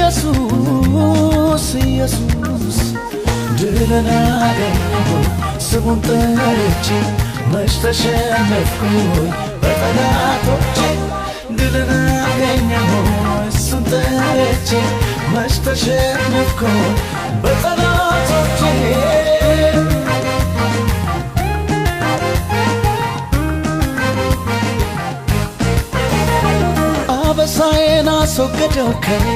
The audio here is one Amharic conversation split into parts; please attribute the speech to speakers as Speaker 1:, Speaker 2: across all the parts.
Speaker 1: ኢየሱስ ኢየሱስ ድልን አገኘሁ ስሙን ጠርቼ መች ተሸነፍኩኝ በጠላቶቼ ድልን አገኘሁ እሱን ጠርቼ መች ተሸነፍኩኝ በጠላቶቼ አበሳዬን አስወገደው ከኔ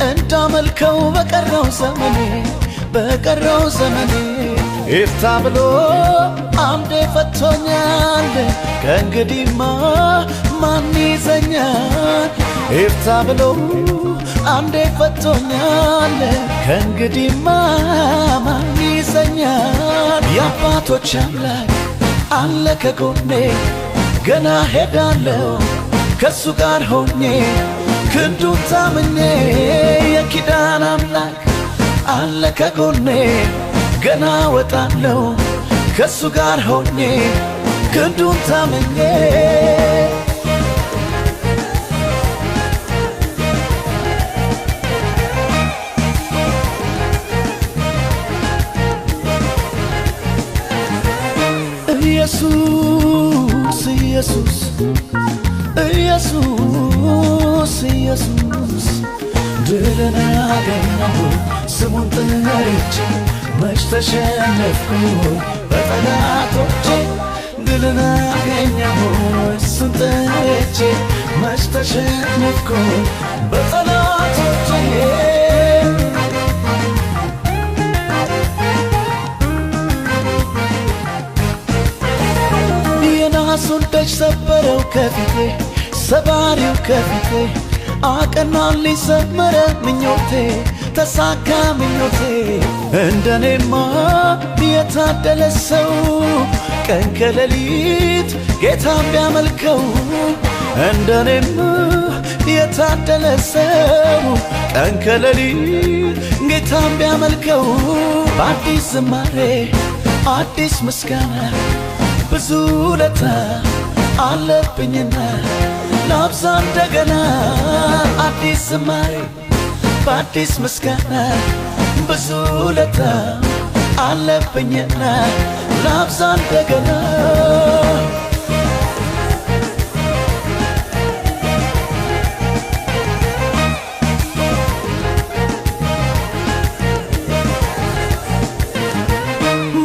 Speaker 1: እንዳመልከው በቀረው ዘመኔ ይፍታ ብሎ አምዴ ፈቶኛል ከእንግዲህማ ማን ይዘኛል ይፍታ ብሎ አምዴ ፈቶኛል ከእንግዲህማ ማን ይዘኛል የአባቶች አምላክ አለ ከጎኔ ገና ሄዳለሁ ከሱ ጋር ሆኜ ክንዱን ታምኜ የኪዳን አምላክ አለ ከጎኔ ገና ወጣለሁ ከሱ ጋር ሆኜ ክንዱን ታምኜ ኢየሱስ ኢየሱስ ኢየሱስ ኢየሱስ ድልን አገኘሁ ስሙን ጠርቼ መች ተሸነፍኩኝ በጠላቶቼ ድልን አገኘሁ እሱን ጠርቼ መች ተሸነፍኩኝ በጠላቶቼ የናሱን ደጅ ሰበረው ከፊቴ ሰባሪው ከፊቴ አቀናልኝ ሰመረ ምኞቴ ተሳካ ምኞቴ እንደኔማ የታደለ ሰው ቀን ከሌሊት ጌታን ቢያመልከው እንደኔማ የታደለ ሰው ቀን ከሌሊት ጌታን ቢያመልከው በአዲስ ዝማሬ አዲስ ምስጋና ብዙ ውለታ አለብኝና ላብዛ እንደገና አዲስ ዝማሬ በአዲስ ምስጋና ብዙ ውለታ አለብኝና ላብዛ እንደገና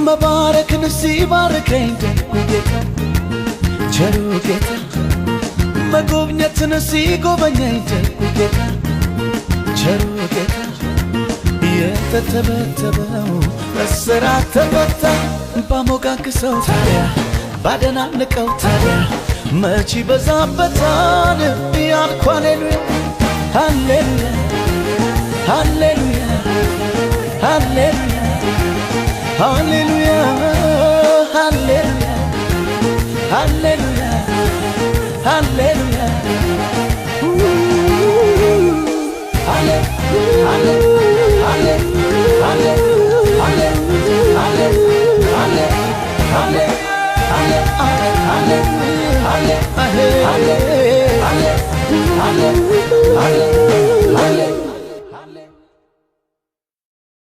Speaker 1: መባረክን ሲባርከኝ ደጉ ጌታ ቸሩ ጌታ መጎብኘትን ሲጎበኘኝ ደጉ ጌታ ቸሩ ጌታ የተተበተበው እስራት ተፈታ ባሞጋግሰው ታዲያ ባደናንቀው ታዲያ መች ይበዛበታል ያልኩ ሃሌሉያ ሃሌሉያ ሃሌሉያ ሃሌሉያ ሃሌሉያ ሃሌሉያ ሃሌሉያ ሃሌሉያ